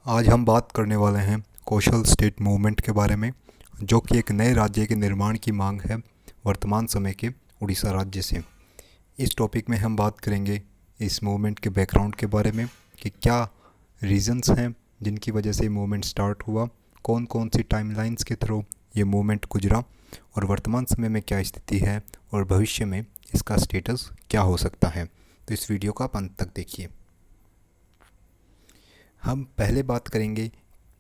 आज हम बात करने वाले हैं कोशल स्टेट मूवमेंट के बारे में, जो कि एक नए राज्य के निर्माण की मांग है वर्तमान समय के उड़ीसा राज्य से। इस टॉपिक में हम बात करेंगे इस मूवमेंट के बैकग्राउंड के बारे में कि क्या रीजंस हैं जिनकी वजह से मूवमेंट स्टार्ट हुआ, कौन कौन सी टाइमलाइंस के थ्रू ये मूवमेंट गुजरा और वर्तमान समय में क्या स्थिति है और भविष्य में इसका स्टेटस क्या हो सकता है। तो इस वीडियो को आप अंत तक देखिए। हम पहले बात करेंगे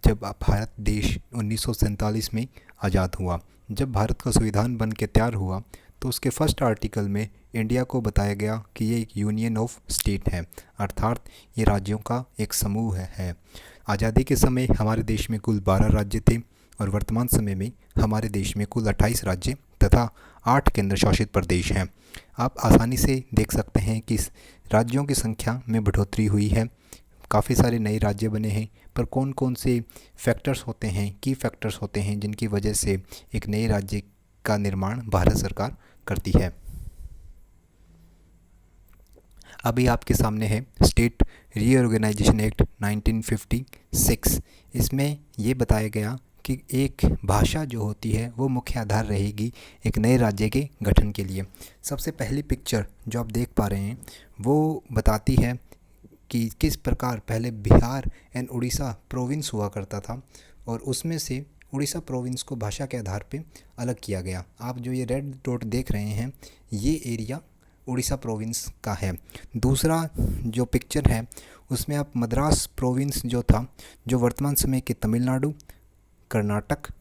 जब भारत देश 1947 में आज़ाद हुआ। जब भारत का संविधान बन के तैयार हुआ तो उसके फर्स्ट आर्टिकल में इंडिया को बताया गया कि ये एक यूनियन ऑफ स्टेट है, अर्थात ये राज्यों का एक समूह है। आज़ादी के समय हमारे देश में कुल 12 राज्य थे और वर्तमान समय में हमारे देश में कुल 28 राज्य तथा 8 केंद्र शासित प्रदेश हैं। आप आसानी से देख सकते हैं कि राज्यों की संख्या में बढ़ोतरी हुई है, काफ़ी सारे नए राज्य बने हैं, पर कौन कौन से फैक्टर्स होते हैं, की फैक्टर्स होते हैं जिनकी वजह से एक नए राज्य का निर्माण भारत सरकार करती है। अभी आपके सामने है स्टेट रीऑर्गेनाइजेशन एक्ट 1956। इसमें ये बताया गया कि एक भाषा जो होती है वो मुख्य आधार रहेगी एक नए राज्य के गठन के लिए। सबसे पहली पिक्चर जो आप देख पा रहे हैं वो बताती है कि किस प्रकार पहले बिहार एंड उड़ीसा प्रोविंस हुआ करता था और उसमें से उड़ीसा प्रोविंस को भाषा के आधार पे अलग किया गया। आप जो ये रेड डॉट देख रहे हैं ये एरिया उड़ीसा प्रोविंस का है। दूसरा जो पिक्चर है उसमें आप मद्रास प्रोविंस जो था, जो वर्तमान समय के तमिलनाडु, कर्नाटक,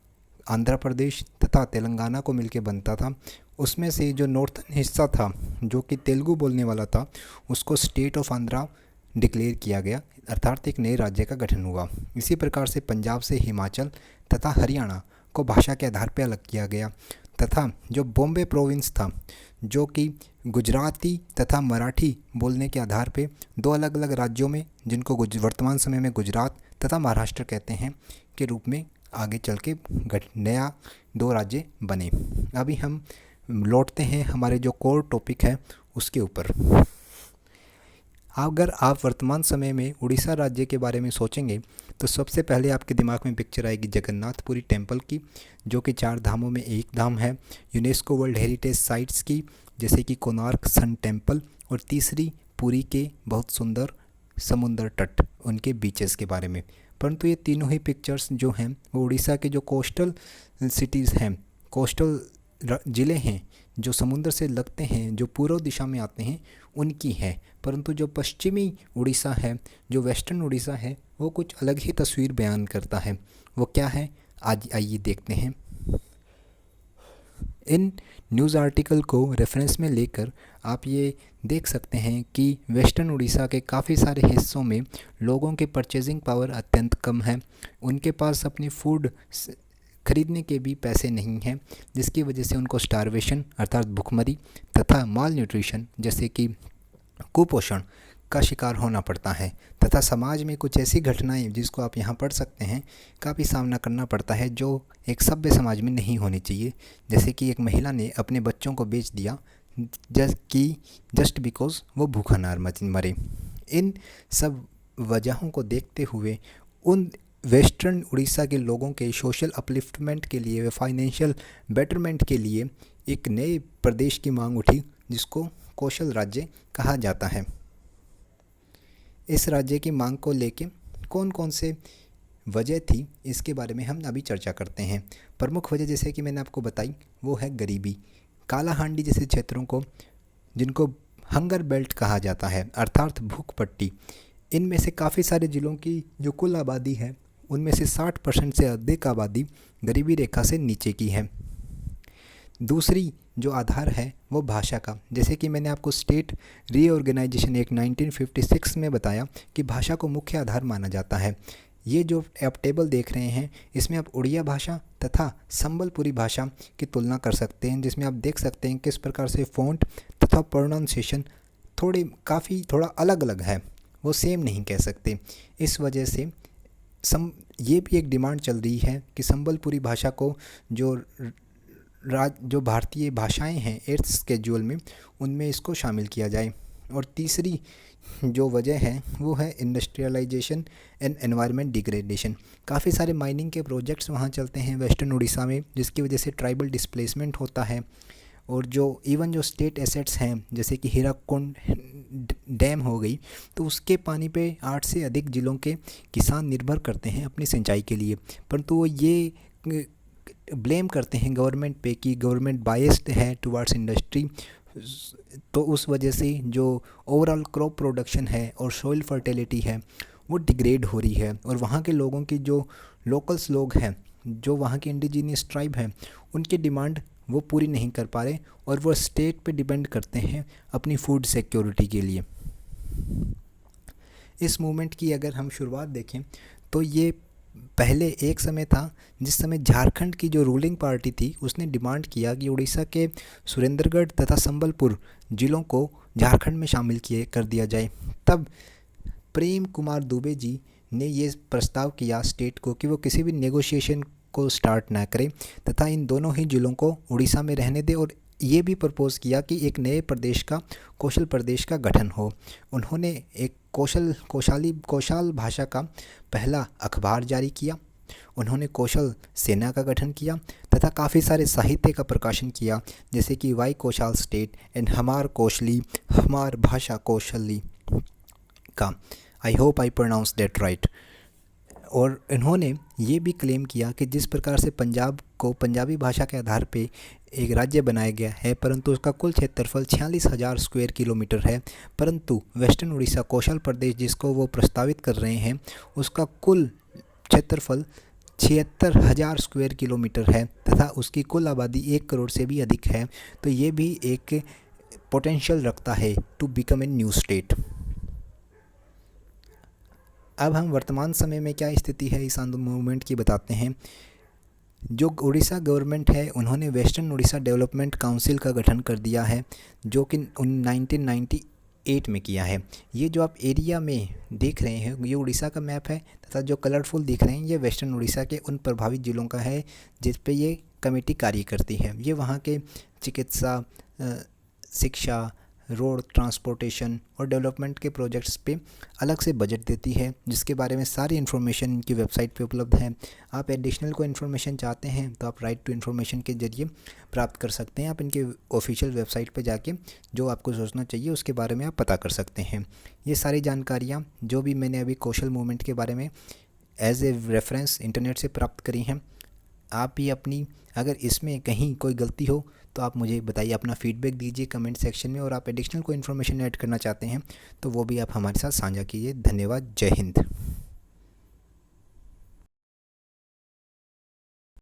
आंध्र प्रदेश तथा तेलंगाना को मिलके बनता था, उसमें से जो नॉर्थन हिस्सा था जो कि तेलुगु बोलने वाला था उसको स्टेट ऑफ आंध्रा डिक्लेयर किया गया, अर्थात एक नए राज्य का गठन हुआ। इसी प्रकार से पंजाब से हिमाचल तथा हरियाणा को भाषा के आधार पर अलग किया गया तथा जो बॉम्बे प्रोविंस था जो कि गुजराती तथा मराठी बोलने के आधार पे दो अलग अलग राज्यों में, जिनको वर्तमान समय में गुजरात तथा महाराष्ट्र कहते हैं, के रूप में आगे चल के नया 2 राज्य बने। अभी हम लौटते हैं हमारे जो कोर टॉपिक है उसके ऊपर। अगर आप वर्तमान समय में उड़ीसा राज्य के बारे में सोचेंगे तो सबसे पहले आपके दिमाग में पिक्चर आएगी जगन्नाथपुरी टेम्पल की, जो कि 4 धामों में एक धाम है, यूनेस्को वर्ल्ड हेरिटेज साइट्स की जैसे कि कोणार्क सन टेम्पल, और तीसरी पुरी के बहुत सुंदर समुंदर तट, उनके बीचेस के बारे में। परंतु ये तीनों ही पिक्चर्स जो हैं वो उड़ीसा के जो कोस्टल सिटीज़ हैं, कोस्टल ज़िले हैं जो समुद्र से लगते हैं, जो पूर्व दिशा में आते हैं, उनकी है। परंतु जो पश्चिमी उड़ीसा है, जो वेस्टर्न उड़ीसा है, वो कुछ अलग ही तस्वीर बयान करता है। वो क्या है आज आइए देखते हैं। इन न्यूज़ आर्टिकल को रेफरेंस में लेकर आप ये देख सकते हैं कि वेस्टर्न उड़ीसा के काफ़ी सारे हिस्सों में लोगों के परचेजिंग पावर अत्यंत कम है, उनके पास अपनी फूड खरीदने के भी पैसे नहीं हैं, जिसकी वजह से उनको स्टारवेशन अर्थात भुखमरी तथा माल न्यूट्रिशन जैसे कि कुपोषण का शिकार होना पड़ता है तथा समाज में कुछ ऐसी घटनाएं जिसको आप यहाँ पढ़ सकते हैं का भी सामना करना पड़ता है जो एक सभ्य समाज में नहीं होनी चाहिए। जैसे कि एक महिला ने अपने बच्चों को बेच दिया जस्ट बिकॉज वो भूखा ना मरे। इन सब वजहों को देखते हुए उन वेस्टर्न उड़ीसा के लोगों के सोशल अपलिफ्टमेंट के लिए, फाइनेंशियल बेटरमेंट के लिए एक नए प्रदेश की मांग उठी जिसको कोशल राज्य कहा जाता है। इस राज्य की मांग को लेके कौन कौन से वजह थी इसके बारे में हम अभी चर्चा करते हैं। प्रमुख वजह जैसे कि मैंने आपको बताई वो है गरीबी। कालाहांडी जैसे क्षेत्रों को, जिनको हंगर बेल्ट कहा जाता है अर्थात भूख पट्टी, इनमें से काफ़ी सारे ज़िलों की जो कुल आबादी है उनमें से 60% से अधिक आबादी गरीबी रेखा से नीचे की है। दूसरी जो आधार है वो भाषा का, जैसे कि मैंने आपको स्टेट रीऑर्गेनाइजेशन एक्ट 1956 में बताया कि भाषा को मुख्य आधार माना जाता है। ये जो आप टेबल देख रहे हैं इसमें आप उड़िया भाषा तथा संबलपुरी भाषा की तुलना कर सकते हैं, जिसमें आप देख सकते हैं किस प्रकार से फ़ॉन्ट तथा प्रोनाउंसिएशन थोड़ा अलग अलग है, वो सेम नहीं कह सकते। इस वजह से ये भी एक डिमांड चल रही है कि संबलपुरी भाषा को जो भारतीय भाषाएं हैं 8th स्केड्यूल में, उनमें इसको शामिल किया जाए। और तीसरी जो वजह है वो है इंडस्ट्रियलाइजेशन एंड एनवायरनमेंट डिग्रेडेशन। काफ़ी सारे माइनिंग के प्रोजेक्ट्स वहाँ चलते हैं वेस्टर्न उड़ीसा में, जिसकी वजह से ट्राइबल डिस्प्लेसमेंट होता है। और जो इवन जो स्टेट एसेट्स हैं जैसे कि हीराकुंड डैम हो गई, तो उसके पानी पे 8 से अधिक ज़िलों के किसान निर्भर करते हैं अपनी सिंचाई के लिए। परंतु वो ये ब्लेम करते हैं गवर्नमेंट पे कि गवर्नमेंट बायस्ड है टुवर्ड्स इंडस्ट्री, तो उस वजह से जो ओवरऑल क्रॉप प्रोडक्शन है और सॉइल फर्टिलिटी है वो डिग्रेड हो रही है। और वहाँ के लोगों की जो लोकल्स लोग हैं, जो वहाँ के इंडिजीनियस ट्राइब हैं, उनकी डिमांड वो पूरी नहीं कर पा रहे और वो स्टेट पे डिपेंड करते हैं अपनी फूड सिक्योरिटी के लिए। इस मूवमेंट की अगर हम शुरुआत देखें तो ये पहले एक समय था जिस समय झारखंड की जो रूलिंग पार्टी थी उसने डिमांड किया कि उड़ीसा के सुरेंद्रगढ़ तथा संबलपुर ज़िलों को झारखंड में शामिल कर दिया जाए। तब प्रेम कुमार दुबे जी ने ये प्रस्ताव किया स्टेट को कि वो किसी भी नेगोशिएशन को स्टार्ट ना करें तथा इन दोनों ही ज़िलों को उड़ीसा में रहने दें, और ये भी प्रपोज़ किया कि एक नए प्रदेश का कौशल प्रदेश का गठन हो। उन्होंने एक कौशल भाषा का पहला अखबार जारी किया। उन्होंने कौशल सेना का गठन किया तथा काफ़ी सारे साहित्य का प्रकाशन किया, जैसे कि वाई कौशल स्टेट एंड हमार कौशली, हमार भाषा कौशली का, I hope I pronounce that right. और इन्होंने ये भी क्लेम किया कि जिस प्रकार से पंजाब को पंजाबी भाषा के आधार पे एक राज्य बनाया गया है, परंतु उसका कुल क्षेत्रफल 46,000 स्क्वायर किलोमीटर है, परंतु वेस्टर्न उड़ीसा कौशल प्रदेश जिसको वो प्रस्तावित कर रहे हैं उसका कुल क्षेत्रफल 76,000 स्क्वायर किलोमीटर है तथा उसकी कुल आबादी 1 करोड़ से भी अधिक है। तो ये भी एक पोटेंशियल रखता है to become a new state. अब हम वर्तमान समय में क्या स्थिति है इस आंदोलन मूवमेंट की बताते हैं। जो उड़ीसा गवर्नमेंट है उन्होंने वेस्टर्न उड़ीसा डेवलपमेंट काउंसिल का गठन कर दिया है, जो कि 1998 में किया है। ये जो आप एरिया में देख रहे हैं ये उड़ीसा का मैप है तथा जो कलरफुल दिख रहे हैं ये वेस्टर्न उड़ीसा के उन प्रभावित ज़िलों का है जिस पे ये कमेटी कार्य करती है। ये वहाँ के चिकित्सा, शिक्षा, रोड ट्रांसपोर्टेशन और डेवलपमेंट के प्रोजेक्ट्स पे अलग से बजट देती है, जिसके बारे में सारी इन्फॉर्मेशन इनकी वेबसाइट पे उपलब्ध है। आप एडिशनल कोई इन्फॉर्मेशन चाहते हैं तो आप राइट टू इन्फॉर्मेशन के जरिए प्राप्त कर सकते हैं। आप इनके ऑफिशियल वेबसाइट पे जाके जो आपको सोचना चाहिए उसके बारे में आप पता कर सकते हैं। ये सारी जानकारियाँ जो भी मैंने अभी कौशल मूवमेंट के बारे में एज ए रेफरेंस इंटरनेट से प्राप्त करी हैं, आप भी अपनी अगर इसमें कहीं कोई गलती हो तो आप मुझे बताइए, अपना फीडबैक दीजिए कमेंट सेक्शन में, और आप एडिशनल कोई इन्फॉर्मेशन ऐड करना चाहते हैं तो वो भी आप हमारे साथ साझा कीजिए। धन्यवाद। जय हिंद।